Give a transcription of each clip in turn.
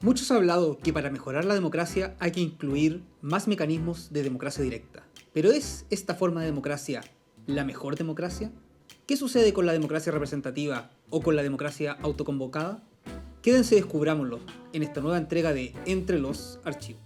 Muchos han hablado que para mejorar la democracia hay que incluir más mecanismos de democracia directa. ¿Pero es esta forma de democracia la mejor democracia? ¿Qué sucede con la democracia representativa o con la democracia autoconvocada? Quédense y descubrámoslo en esta nueva entrega de Entre los Archivos.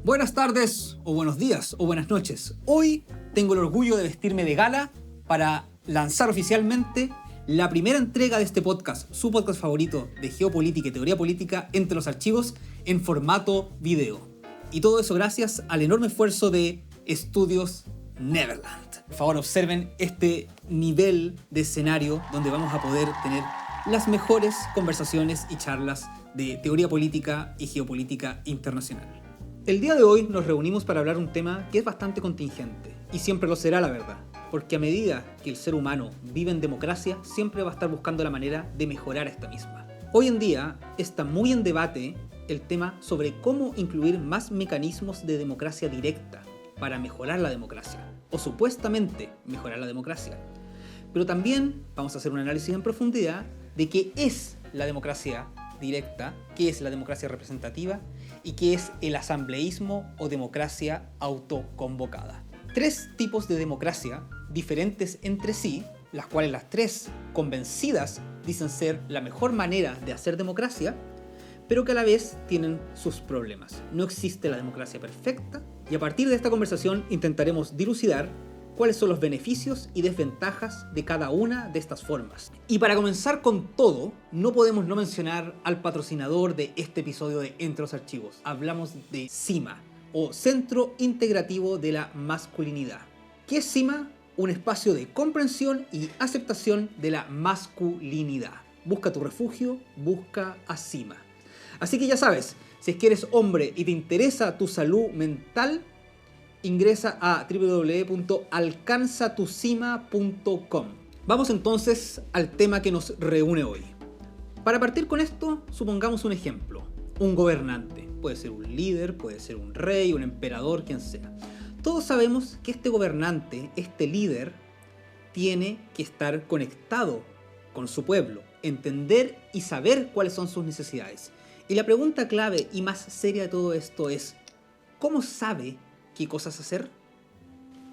Buenas tardes, o buenos días, o buenas noches. Hoy tengo el orgullo de vestirme de gala para lanzar oficialmente la primera entrega de este podcast, su podcast favorito de geopolítica y teoría política, Entre los Archivos, en formato video. Y todo eso gracias al enorme esfuerzo de Estudios Neverland. Por favor, observen este nivel de escenario donde vamos a poder tener las mejores conversaciones y charlas de teoría política y geopolítica internacional. El día de hoy nos reunimos para hablar un tema que es bastante contingente, y siempre lo será, la verdad, porque a medida que el ser humano vive en democracia, siempre va a estar buscando la manera de mejorar esta misma. Hoy en día está muy en debate el tema sobre cómo incluir más mecanismos de democracia directa para mejorar la democracia, o supuestamente mejorar la democracia. Pero también vamos a hacer un análisis en profundidad de qué es la democracia directa, qué es la democracia representativa y qué es el asambleísmo o democracia autoconvocada. Tres tipos de democracia diferentes entre sí, las cuales las tres convencidas dicen ser la mejor manera de hacer democracia, pero que a la vez tienen sus problemas. No existe la democracia perfecta y a partir de esta conversación intentaremos dilucidar cuáles son los beneficios y desventajas de cada una de estas formas. Y para comenzar con todo, no podemos no mencionar al patrocinador de este episodio de Entre los Archivos. Hablamos de CIMA, o Centro Integrativo de la Masculinidad. ¿Qué es CIMA? Un espacio de comprensión y aceptación de la masculinidad. Busca tu refugio, busca a CIMA. Así que ya sabes, si es que eres hombre y te interesa tu salud mental, ingresa a www.alcanzatucima.com. Vamos entonces al tema que nos reúne hoy. Para partir con esto, supongamos un ejemplo. Un gobernante. Puede ser un líder, puede ser un rey, un emperador, quien sea. Todos sabemos que este gobernante, este líder, tiene que estar conectado con su pueblo, entender y saber cuáles son sus necesidades. Y la pregunta clave y más seria de todo esto es, ¿cómo sabe qué cosas hacer?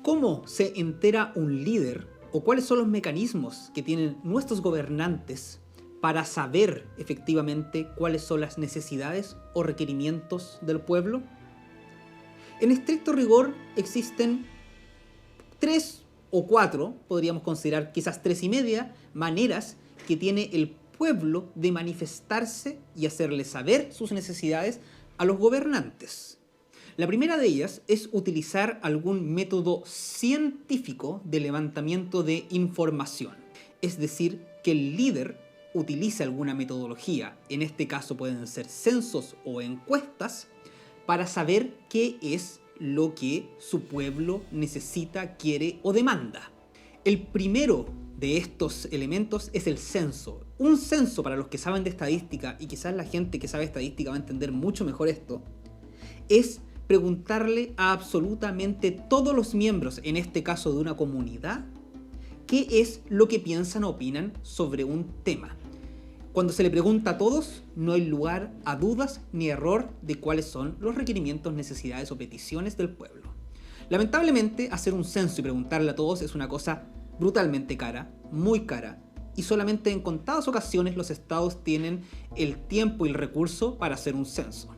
¿Cómo se entera un líder o cuáles son los mecanismos que tienen nuestros gobernantes para saber efectivamente cuáles son las necesidades o requerimientos del pueblo? En estricto rigor existen 3 o 4, podríamos considerar quizás 3 y media, maneras que tiene el pueblo de manifestarse y hacerle saber sus necesidades a los gobernantes. La primera de ellas es utilizar algún método científico de levantamiento de información. Es decir, que el líder utilice alguna metodología, en este caso pueden ser censos o encuestas, para saber qué es lo que su pueblo necesita, quiere o demanda. El primero de estos elementos es el censo. Un censo, para los que saben de estadística, y quizás la gente que sabe estadística va a entender mucho mejor esto, es preguntarle a absolutamente todos los miembros, en este caso de una comunidad, qué es lo que piensan o opinan sobre un tema. Cuando se le pregunta a todos, no hay lugar a dudas ni error de cuáles son los requerimientos, necesidades o peticiones del pueblo. Lamentablemente, hacer un censo y preguntarle a todos es una cosa brutalmente cara, muy cara, y solamente en contadas ocasiones los estados tienen el tiempo y el recurso para hacer un censo.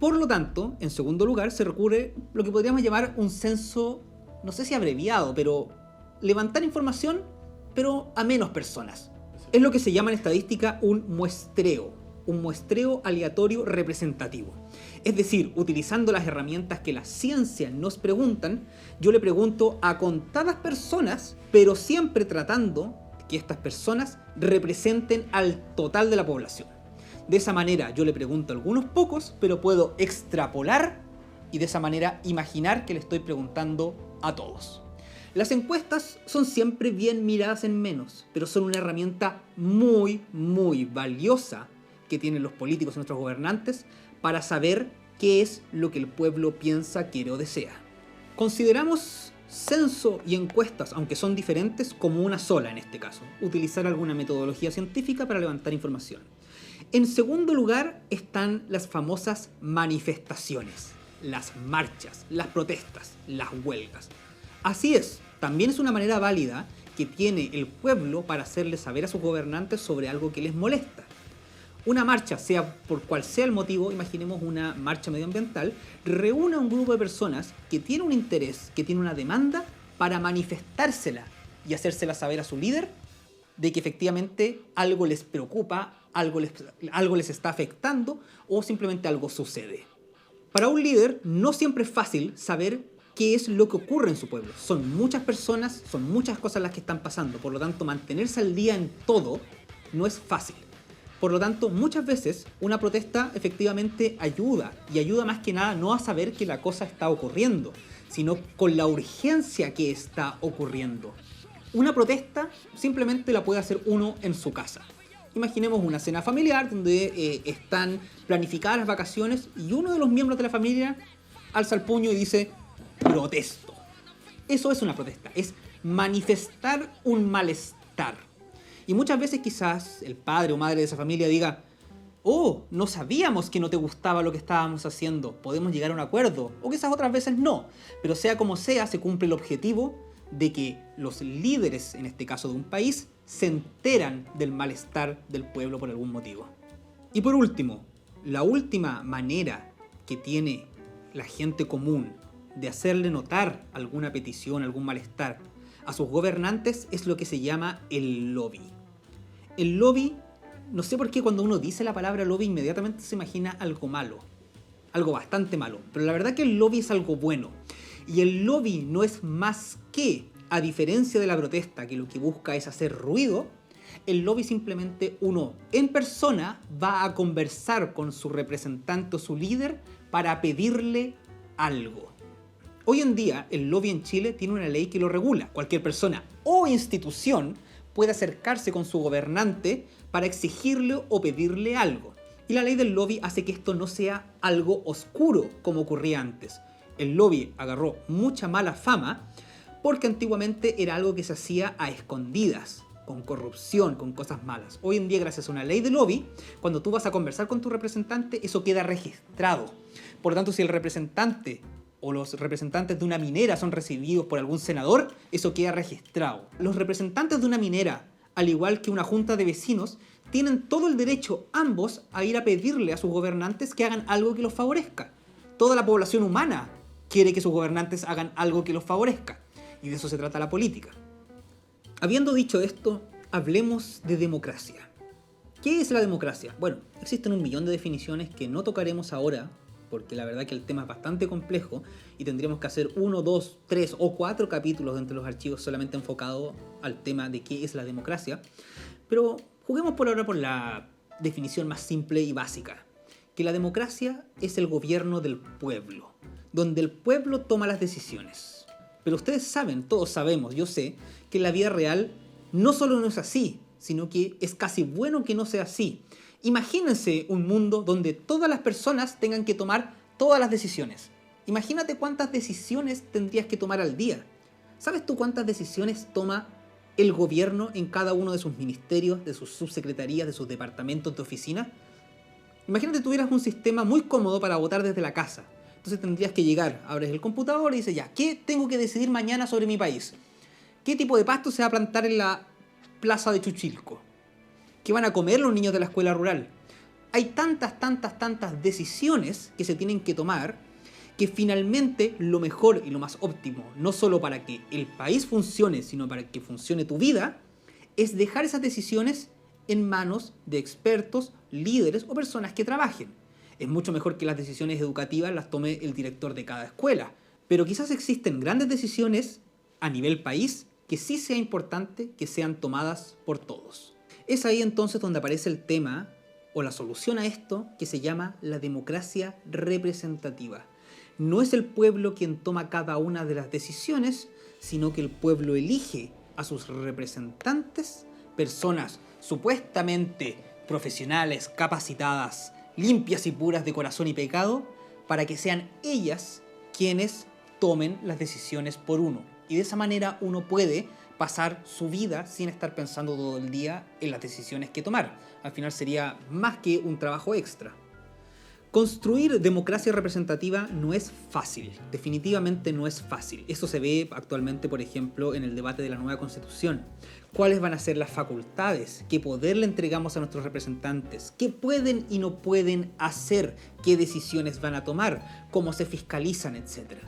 Por lo tanto, en segundo lugar, se recurre a lo que podríamos llamar un censo, no sé si abreviado, pero levantar información, pero a menos personas. Es lo que se llama en estadística un muestreo aleatorio representativo. Es decir, utilizando las herramientas que la ciencia nos preguntan, yo le pregunto a contadas personas, pero siempre tratando que estas personas representen al total de la población. De esa manera yo le pregunto a algunos pocos, pero puedo extrapolar y de esa manera imaginar que le estoy preguntando a todos. Las encuestas son siempre bien miradas en menos, pero son una herramienta muy valiosa que que tienen los políticos y nuestros gobernantes para saber qué es lo que el pueblo piensa, quiere o desea. Consideramos censo y encuestas, aunque son diferentes, como una sola en este caso. Utilizar alguna metodología científica para levantar información. En segundo lugar están las famosas manifestaciones, las marchas, las protestas, las huelgas. Así es, también es una manera válida que tiene el pueblo para hacerle saber a sus gobernantes sobre algo que les molesta. Una marcha, sea por cual sea el motivo, imaginemos una marcha medioambiental, reúne a un grupo de personas que tiene un interés, que tiene una demanda, para manifestársela y hacérsela saber a su líder de que efectivamente algo les preocupa, algo les está afectando o simplemente algo sucede. Para un líder no siempre es fácil saber qué es lo que ocurre en su pueblo. Son muchas personas, son muchas cosas las que están pasando, por lo tanto mantenerse al día en todo no es fácil. Por lo tanto, muchas veces una protesta efectivamente ayuda, y ayuda más que nada no a saber que la cosa está ocurriendo, sino con la urgencia que está ocurriendo. Una protesta simplemente la puede hacer uno en su casa. Imaginemos una cena familiar donde están planificadas las vacaciones y uno de los miembros de la familia alza el puño y dice: protesto. Eso es una protesta, es manifestar un malestar. Y muchas veces quizás el padre o madre de esa familia diga: oh, no sabíamos que no te gustaba lo que estábamos haciendo, podemos llegar a un acuerdo. O quizás otras veces no, pero sea como sea, se cumple el objetivo de que los líderes, en este caso de un país, se enteran del malestar del pueblo por algún motivo. Y por último, la última manera que tiene la gente común de hacerle notar alguna petición, algún malestar a sus gobernantes es lo que se llama el lobby. El lobby, no sé por qué cuando uno dice la palabra lobby inmediatamente se imagina algo malo, algo bastante malo, pero la verdad que el lobby es algo bueno. Y el lobby no es más que, a diferencia de la protesta, que lo que busca es hacer ruido, el lobby simplemente uno en persona va a conversar con su representante o su líder para pedirle algo. Hoy en día el lobby en Chile tiene una ley que lo regula. Cualquier persona o institución puede acercarse con su gobernante para exigirle o pedirle algo. Y la ley del lobby hace que esto no sea algo oscuro como ocurría antes. El lobby agarró mucha mala fama porque antiguamente era algo que se hacía a escondidas, con corrupción, con cosas malas. Hoy en día, gracias a una ley de lobby, cuando tú vas a conversar con tu representante, eso queda registrado. Por lo tanto, si el representante o los representantes de una minera son recibidos por algún senador, eso queda registrado. Los representantes de una minera, al igual que una junta de vecinos, tienen todo el derecho, ambos, a ir a pedirle a sus gobernantes que hagan algo que los favorezca. Toda la población humana quiere que sus gobernantes hagan algo que los favorezca. Y de eso se trata la política. Habiendo dicho esto, hablemos de democracia. ¿Qué es la democracia? Bueno, existen un millón de definiciones que no tocaremos ahora, porque la verdad que el tema es bastante complejo y tendríamos que hacer 1, 2, 3 o 4 capítulos dentro de los archivos solamente enfocados al tema de qué es la democracia. Pero juguemos por ahora por la definición más simple y básica, que la democracia es el gobierno del pueblo, donde el pueblo toma las decisiones. Pero ustedes saben, todos sabemos, yo sé, que en la vida real no solo no es así, sino que es casi bueno que no sea así. Imagínense un mundo donde todas las personas tengan que tomar todas las decisiones. Imagínate cuántas decisiones tendrías que tomar al día. ¿Sabes tú cuántas decisiones toma el gobierno en cada uno de sus ministerios, de sus subsecretarías, de sus departamentos de oficina? Imagínate tuvieras un sistema muy cómodo para votar desde la casa. Entonces tendrías que llegar, abres el computador y dices: ya, ¿qué tengo que decidir mañana sobre mi país? ¿Qué tipo de pasto se va a plantar en la plaza de Chuchilco? ¿Qué van a comer los niños de la escuela rural? Hay tantas decisiones que se tienen que tomar que finalmente lo mejor y lo más óptimo, no solo para que el país funcione, sino para que funcione tu vida, es dejar esas decisiones en manos de expertos, líderes o personas que trabajen. Es mucho mejor que las decisiones educativas las tome el director de cada escuela, pero quizás existen grandes decisiones a nivel país que sí sea importante que sean tomadas por todos. Es ahí entonces donde aparece el tema o la solución a esto que se llama la democracia representativa. No es el pueblo quien toma cada una de las decisiones, sino que el pueblo elige a sus representantes, personas supuestamente profesionales, capacitadas, limpias y puras de corazón y pecado, para que sean ellas quienes tomen las decisiones por uno. Y de esa manera uno puede pasar su vida sin estar pensando todo el día en las decisiones que tomar. Al final sería más que un trabajo extra. Construir democracia representativa no es fácil, definitivamente no es fácil. Eso se ve actualmente, por ejemplo, en el debate de la nueva Constitución. ¿Cuáles van a ser las facultades? ¿Qué poder le entregamos a nuestros representantes? ¿Qué pueden y no pueden hacer? ¿Qué decisiones van a tomar? ¿Cómo se fiscalizan? Etcétera.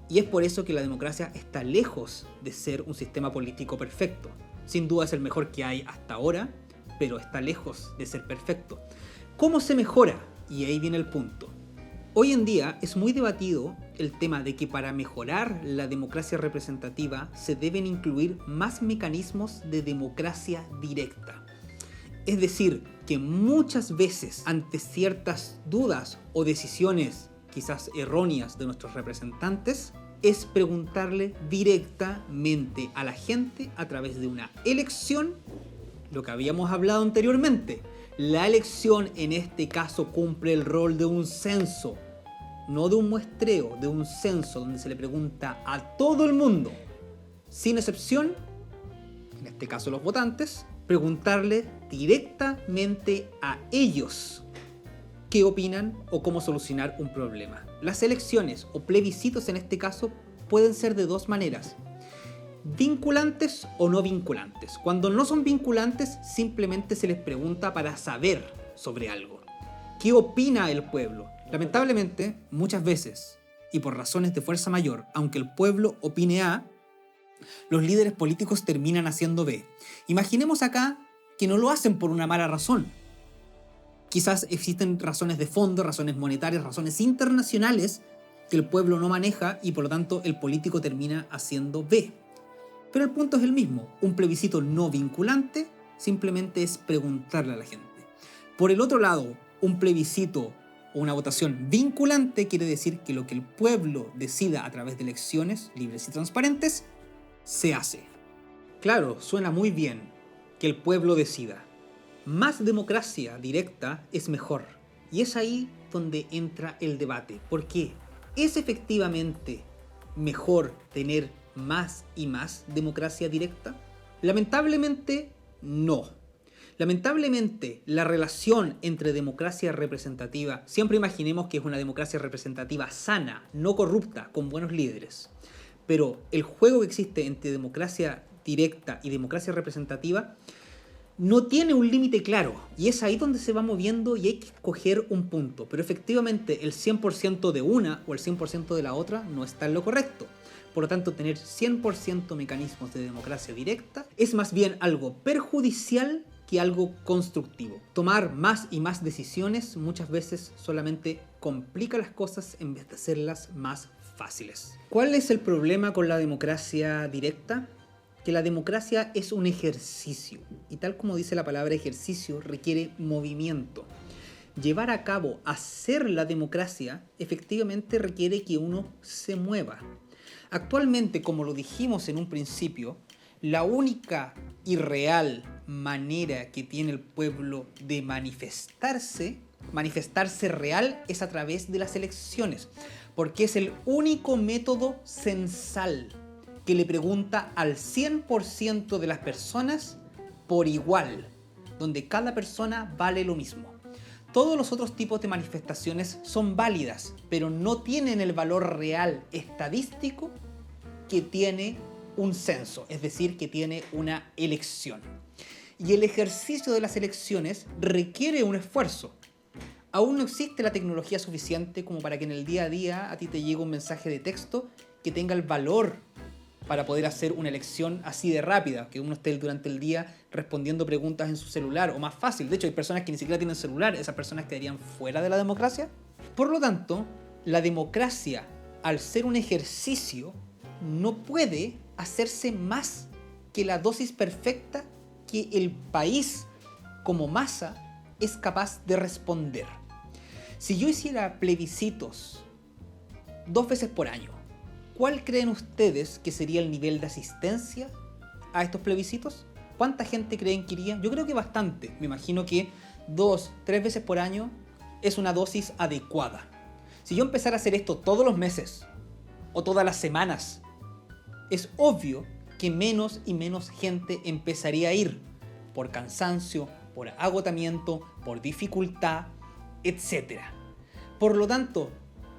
Y es por eso que la democracia está lejos de ser un sistema político perfecto. Sin duda es el mejor que hay hasta ahora, pero está lejos de ser perfecto. ¿Cómo se mejora? Y ahí viene el punto. Hoy en día es muy debatido el tema de que para mejorar la democracia representativa se deben incluir más mecanismos de democracia directa. Es decir, que muchas veces ante ciertas dudas o decisiones quizás erróneas de nuestros representantes, es preguntarle directamente a la gente a través de una elección, lo que habíamos hablado anteriormente. La elección en este caso cumple el rol de un censo, no de un muestreo, de un censo donde se le pregunta a todo el mundo, sin excepción, en este caso los votantes, preguntarle directamente a ellos qué opinan o cómo solucionar un problema. Las elecciones o plebiscitos en este caso pueden ser de dos maneras: vinculantes o no vinculantes. Cuando no son vinculantes, simplemente se les pregunta para saber sobre algo. ¿Qué opina el pueblo? Lamentablemente, muchas veces, y por razones de fuerza mayor, aunque el pueblo opine A, los líderes políticos terminan haciendo B. Imaginemos acá que no lo hacen por una mala razón. Quizás existen razones de fondo, razones monetarias, razones internacionales que el pueblo no maneja y por lo tanto el político termina haciendo B. Pero el punto es el mismo. Un plebiscito no vinculante simplemente es preguntarle a la gente. Por el otro lado, un plebiscito o una votación vinculante quiere decir que lo que el pueblo decida a través de elecciones libres y transparentes se hace. Claro, suena muy bien que el pueblo decida. Más democracia directa es mejor. Y es ahí donde entra el debate. ¿Por qué? ¿Es efectivamente mejor tener más y más democracia directa? Lamentablemente, no. Lamentablemente, la relación entre democracia representativa, siempre imaginemos que es una democracia representativa sana, no corrupta, con buenos líderes. Pero el juego que existe entre democracia directa y democracia representativa no tiene un límite claro, y es ahí donde se va moviendo y hay que escoger un punto. Pero efectivamente el 100% de una o el 100% de la otra no está en lo correcto. Por lo tanto, tener 100% mecanismos de democracia directa es más bien algo perjudicial que algo constructivo. Tomar más y más decisiones muchas veces solamente complica las cosas en vez de hacerlas más fáciles. ¿Cuál es el problema con la democracia directa? Que la democracia es un ejercicio, y tal como dice la palabra ejercicio, requiere movimiento. Llevar a cabo, hacer la democracia, efectivamente requiere que uno se mueva. Actualmente, como lo dijimos en un principio, la única y real manera que tiene el pueblo de manifestarse real, es a través de las elecciones, porque es el único método censal que le pregunta al 100% de las personas por igual, donde cada persona vale lo mismo. Todos los otros tipos de manifestaciones son válidas, pero no tienen el valor real estadístico que tiene un censo, es decir, que tiene una elección. Y el ejercicio de las elecciones requiere un esfuerzo. Aún no existe la tecnología suficiente como para que en el día a día a ti te llegue un mensaje de texto que tenga el valor para poder hacer una elección así de rápida, que uno esté durante el día respondiendo preguntas en su celular, o más fácil. De hecho, hay personas que ni siquiera tienen celular, esas personas quedarían fuera de la democracia. Por lo tanto, la democracia, al ser un ejercicio, no puede hacerse más que la dosis perfecta que el país como masa es capaz de responder. Si yo hiciera plebiscitos 2 veces por año, ¿cuál creen ustedes que sería el nivel de asistencia a estos plebiscitos? ¿Cuánta gente creen que iría? Yo creo que bastante. Me imagino que 2, 3 veces por año es una dosis adecuada. Si yo empezara a hacer esto todos los meses o todas las semanas, es obvio que menos y menos gente empezaría a ir por cansancio, por agotamiento, por dificultad, etc. Por lo tanto,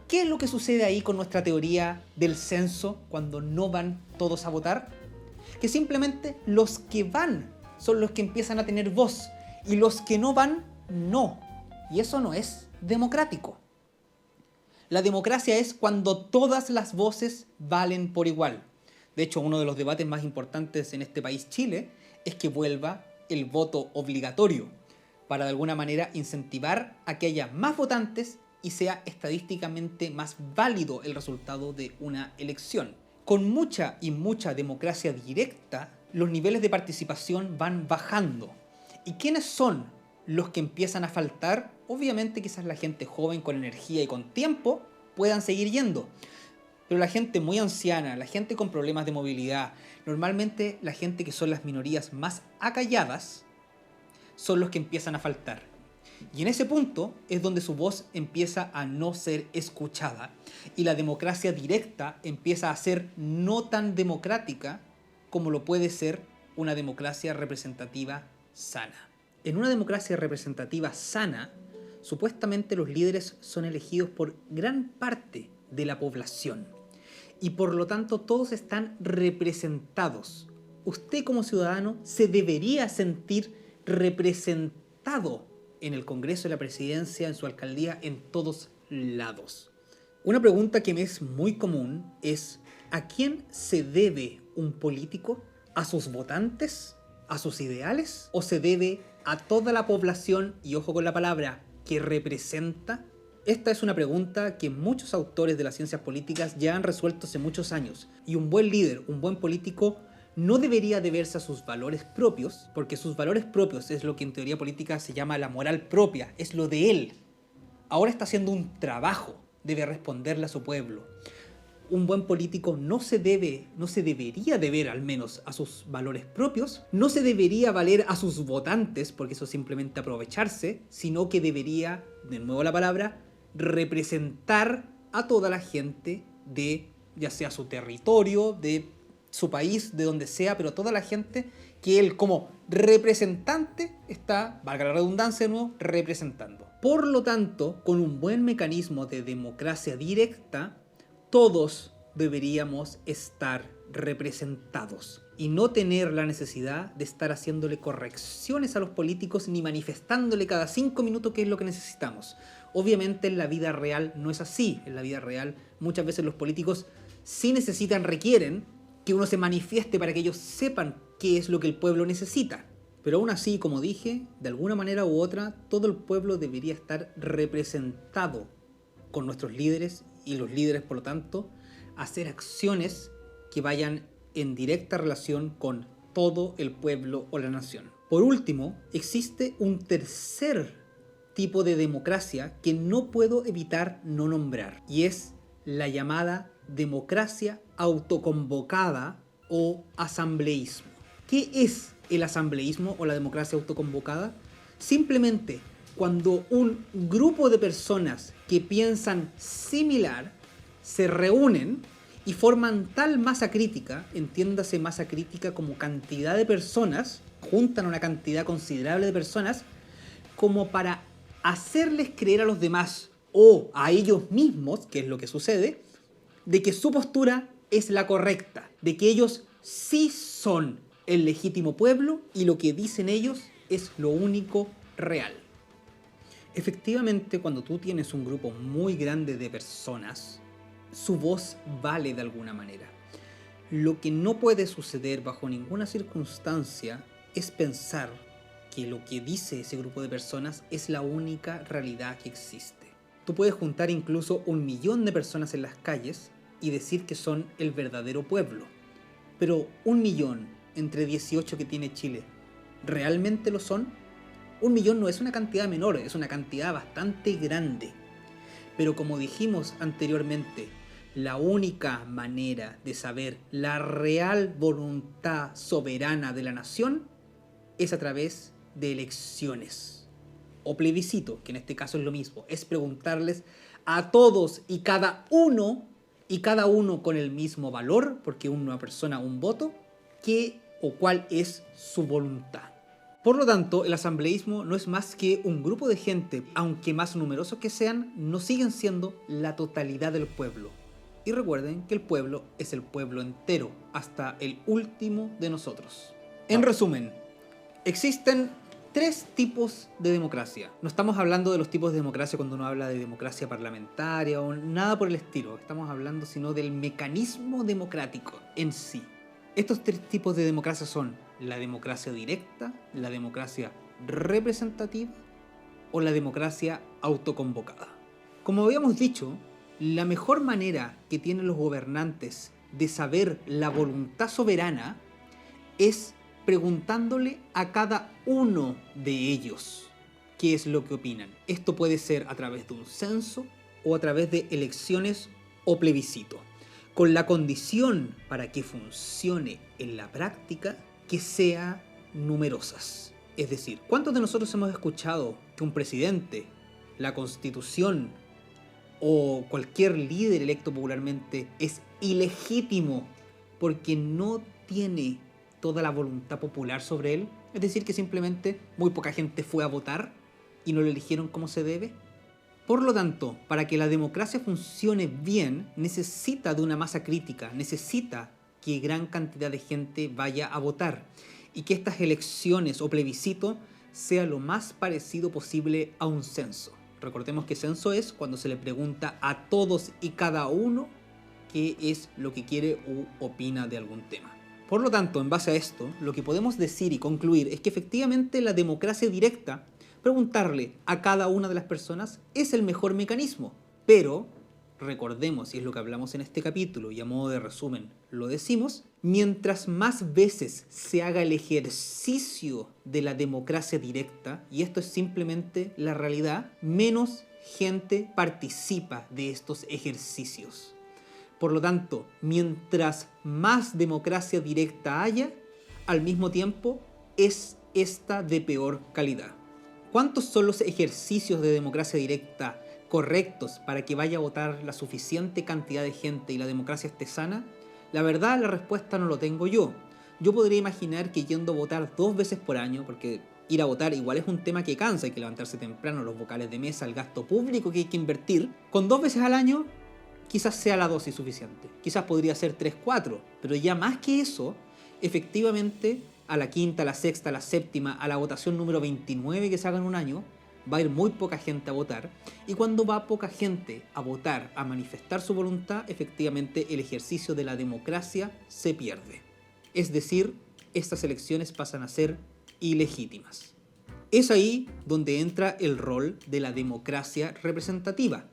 ¿qué es lo que sucede ahí con nuestra teoría del censo cuando no van todos a votar? Que simplemente los que van son los que empiezan a tener voz y los que no van, no. Y eso no es democrático. La democracia es cuando todas las voces valen por igual. De hecho, uno de los debates más importantes en este país, Chile, es que vuelva el voto obligatorio para de alguna manera incentivar a que haya más votantes y sea estadísticamente más válido el resultado de una elección. Con mucha y mucha democracia directa, los niveles de participación van bajando. ¿Y quiénes son los que empiezan a faltar? Obviamente quizás la gente joven con energía y con tiempo puedan seguir yendo. Pero la gente muy anciana, la gente con problemas de movilidad, normalmente la gente que son las minorías más acalladas, son los que empiezan a faltar. Y en ese punto es donde su voz empieza a no ser escuchada y la democracia directa empieza a ser no tan democrática como lo puede ser una democracia representativa sana. En una democracia representativa sana, supuestamente los líderes son elegidos por gran parte de la población y por lo tanto todos están representados. Usted como ciudadano se debería sentir representado en el Congreso, en la presidencia, en su alcaldía, en todos lados. Una pregunta que me es muy común es: ¿a quién se debe un político? ¿A sus votantes? ¿A sus ideales? ¿O se debe a toda la población, y ojo con la palabra, que representa? Esta es una pregunta que muchos autores de las ciencias políticas ya han resuelto hace muchos años. Y un buen líder, un buen político, no debería deberse a sus valores propios, porque sus valores propios es lo que en teoría política se llama la moral propia, es lo de él. Ahora está haciendo un trabajo, debe responderle a su pueblo. Un buen político no se debería deber al menos a sus valores propios, no se debería valer a sus votantes, porque eso es simplemente aprovecharse, sino que debería, de nuevo la palabra, representar a toda la gente de, ya sea su territorio, de su país, de donde sea, pero toda la gente que él como representante está, valga la redundancia de nuevo, representando. Por lo tanto, con un buen mecanismo de democracia directa, todos deberíamos estar representados y no tener la necesidad de estar haciéndole correcciones a los políticos ni manifestándole cada 5 minutos qué es lo que necesitamos. Obviamente en la vida real no es así. En la vida real muchas veces los políticos sí requieren que uno se manifieste para que ellos sepan qué es lo que el pueblo necesita. Pero aún así, como dije, de alguna manera u otra, todo el pueblo debería estar representado con nuestros líderes y los líderes, por lo tanto, hacer acciones que vayan en directa relación con todo el pueblo o la nación. Por último, existe un tercer tipo de democracia que no puedo evitar no nombrar, y es la llamada democracia autoconvocada o asambleísmo. ¿Qué es el asambleísmo o la democracia autoconvocada? Simplemente cuando un grupo de personas que piensan similar se reúnen y forman tal masa crítica, entiéndase masa crítica como cantidad de personas, juntan una cantidad considerable de personas, como para hacerles creer a los demás o a ellos mismos, que es lo que sucede, de que su postura es la correcta, de que ellos sí son el legítimo pueblo y lo que dicen ellos es lo único real. Efectivamente, cuando tú tienes un grupo muy grande de personas, su voz vale de alguna manera. Lo que no puede suceder bajo ninguna circunstancia es pensar que lo que dice ese grupo de personas es la única realidad que existe. Tú puedes juntar incluso 1 millón de personas en las calles y decir que son el verdadero pueblo. Pero 1 millón entre 18 que tiene Chile, ¿realmente lo son? 1 millón no es una cantidad menor, es una cantidad bastante grande. Pero como dijimos anteriormente, la única manera de saber la real voluntad soberana de la nación es a través de elecciones. o plebiscito, que en este caso es lo mismo, es preguntarles a todos y cada uno con el mismo valor, porque una persona, un voto, qué o cuál es su voluntad. Por lo tanto, el asambleísmo no es más que un grupo de gente, aunque más numerosos que sean, no siguen siendo la totalidad del pueblo. Y recuerden que el pueblo es el pueblo entero, hasta el último de nosotros. En resumen, existen 3 tipos de democracia. No estamos hablando de los tipos de democracia cuando uno habla de democracia parlamentaria o nada por el estilo. Estamos hablando sino del mecanismo democrático en sí. Estos 3 tipos de democracia son la democracia directa, la democracia representativa o la democracia autoconvocada. Como habíamos dicho, la mejor manera que tienen los gobernantes de saber la voluntad soberana es preguntándole a cada uno de ellos qué es lo que opinan. Esto puede ser a través de un censo o a través de elecciones o plebiscito, con la condición para que funcione en la práctica que sean numerosas. Es decir, ¿cuántos de nosotros hemos escuchado que un presidente, la Constitución o cualquier líder electo popularmente es ilegítimo porque no tiene toda la voluntad popular sobre él? Es decir, que simplemente muy poca gente fue a votar y no lo eligieron como se debe. Por lo tanto, para que la democracia funcione bien, necesita de una masa crítica, necesita que gran cantidad de gente vaya a votar y que estas elecciones o plebiscito sea lo más parecido posible a un censo. Recordemos que censo es cuando se le pregunta a todos y cada uno qué es lo que quiere u opina de algún tema. Por lo tanto, en base a esto, lo que podemos decir y concluir es que efectivamente la democracia directa, preguntarle a cada una de las personas, es el mejor mecanismo. Pero, recordemos, y es lo que hablamos en este capítulo, y a modo de resumen lo decimos, mientras más veces se haga el ejercicio de la democracia directa, y esto es simplemente la realidad, menos gente participa de estos ejercicios. Por lo tanto, mientras más democracia directa haya, al mismo tiempo es esta de peor calidad. ¿Cuántos son los ejercicios de democracia directa correctos para que vaya a votar la suficiente cantidad de gente y la democracia esté sana? La verdad, la respuesta no lo tengo yo. Yo podría imaginar que yendo a votar 2 veces por año, porque ir a votar igual es un tema que cansa, hay que levantarse temprano, los vocales de mesa, el gasto público que hay que invertir, con 2 veces al año quizás sea la dosis suficiente. Quizás podría ser 3, 4, pero ya más que eso, efectivamente, a la quinta, a la sexta, a la séptima, a la votación número 29 que se haga en un año, va a ir muy poca gente a votar, y cuando va poca gente a votar, a manifestar su voluntad, efectivamente el ejercicio de la democracia se pierde. Es decir, estas elecciones pasan a ser ilegítimas. Es ahí donde entra el rol de la democracia representativa,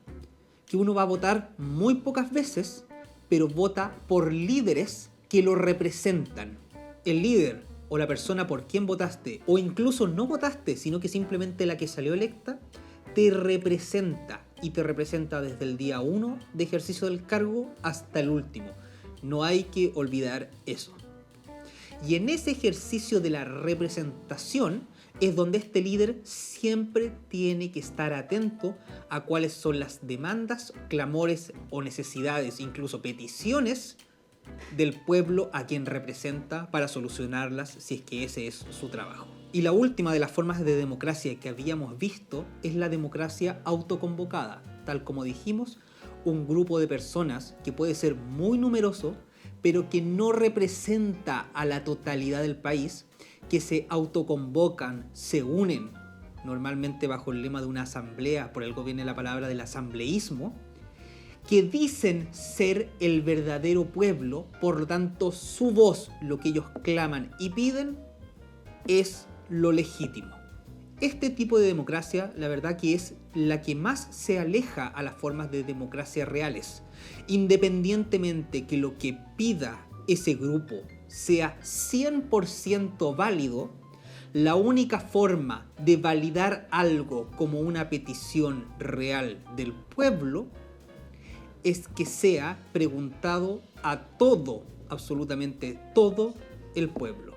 que uno va a votar muy pocas veces, pero vota por líderes que lo representan. El líder o la persona por quien votaste, o incluso no votaste, sino que simplemente la que salió electa, te representa, y te representa desde el día 1 de ejercicio del cargo hasta el último. No hay que olvidar eso. Y en ese ejercicio de la representación es donde este líder siempre tiene que estar atento a cuáles son las demandas, clamores o necesidades, incluso peticiones del pueblo a quien representa para solucionarlas si es que ese es su trabajo. Y la última de las formas de democracia que habíamos visto es la democracia autoconvocada. Tal como dijimos, un grupo de personas que puede ser muy numeroso, pero que no representa a la totalidad del país, que se autoconvocan, se unen, normalmente bajo el lema de una asamblea, por algo viene la palabra del asambleísmo, que dicen ser el verdadero pueblo, por lo tanto su voz, lo que ellos claman y piden, es lo legítimo. Este tipo de democracia, la verdad que es la que más se aleja a las formas de democracia reales, independientemente que lo que pida ese grupo sea 100% válido. La única forma de validar algo como una petición real del pueblo es que sea preguntado a todo, absolutamente todo el pueblo.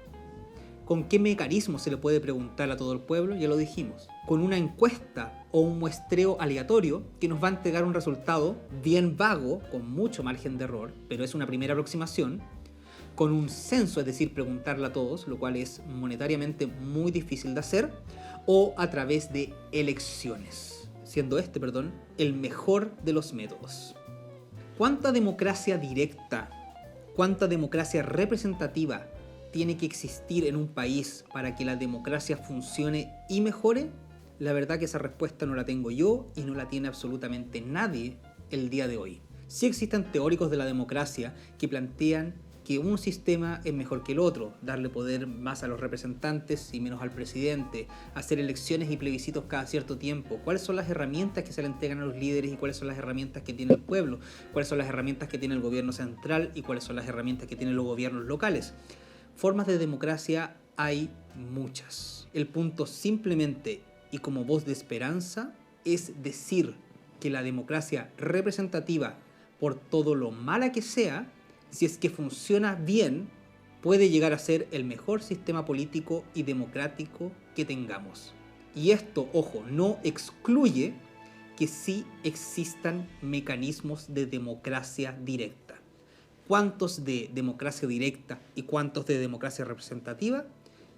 ¿Con qué mecanismo se le puede preguntar a todo el pueblo? Ya lo dijimos. Con una encuesta o un muestreo aleatorio que nos va a entregar un resultado bien vago, con mucho margen de error, pero es una primera aproximación. Con un censo, es decir, preguntarle a todos, lo cual es monetariamente muy difícil de hacer, o a través de elecciones, siendo el mejor de los métodos. ¿Cuánta democracia directa, cuánta democracia representativa tiene que existir en un país para que la democracia funcione y mejore? La verdad que esa respuesta no la tengo yo y no la tiene absolutamente nadie el día de hoy. Sí existen teóricos de la democracia que plantean que un sistema es mejor que el otro, darle poder más a los representantes y menos al presidente, hacer elecciones y plebiscitos cada cierto tiempo, cuáles son las herramientas que se le entregan a los líderes y cuáles son las herramientas que tiene el pueblo, cuáles son las herramientas que tiene el gobierno central y cuáles son las herramientas que tienen los gobiernos locales. Formas de democracia hay muchas. El punto simplemente y como voz de esperanza es decir que la democracia representativa, por todo lo mala que sea, si es que funciona bien, puede llegar a ser el mejor sistema político y democrático que tengamos. Y esto, ojo, no excluye que sí existan mecanismos de democracia directa. ¿Cuántos de democracia directa y cuántos de democracia representativa?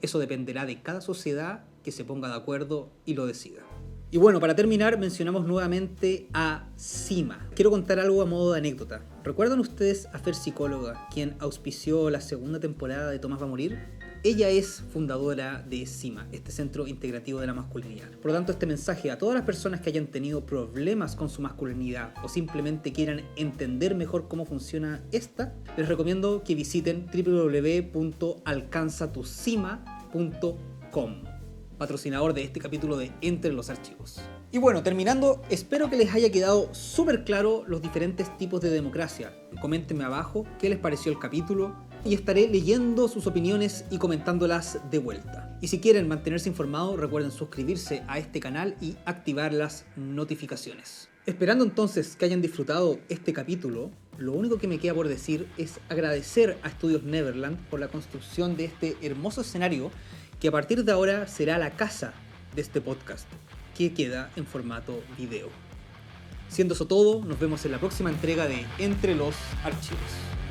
Eso dependerá de cada sociedad que se ponga de acuerdo y lo decida. Y bueno, para terminar, mencionamos nuevamente a CIMA. Quiero contar algo a modo de anécdota. ¿Recuerdan ustedes a Fer Psicóloga, quien auspició la segunda temporada de Tomás va a morir? Ella es fundadora de CIMA, este Centro Integrativo de la Masculinidad. Por lo tanto, este mensaje a todas las personas que hayan tenido problemas con su masculinidad o simplemente quieran entender mejor cómo funciona esta, les recomiendo que visiten www.alcanzatucima.com, patrocinador de este capítulo de Entre los Archivos. Y bueno, terminando, espero que les haya quedado súper claro los diferentes tipos de democracia. Coméntenme abajo qué les pareció el capítulo y estaré leyendo sus opiniones y comentándolas de vuelta. Y si quieren mantenerse informados, recuerden suscribirse a este canal y activar las notificaciones. Esperando entonces que hayan disfrutado este capítulo, lo único que me queda por decir es agradecer a Estudios Neverland por la construcción de este hermoso escenario que a partir de ahora será la casa de este podcast, que queda en formato video. Siendo eso todo, nos vemos en la próxima entrega de Entre los Archivos.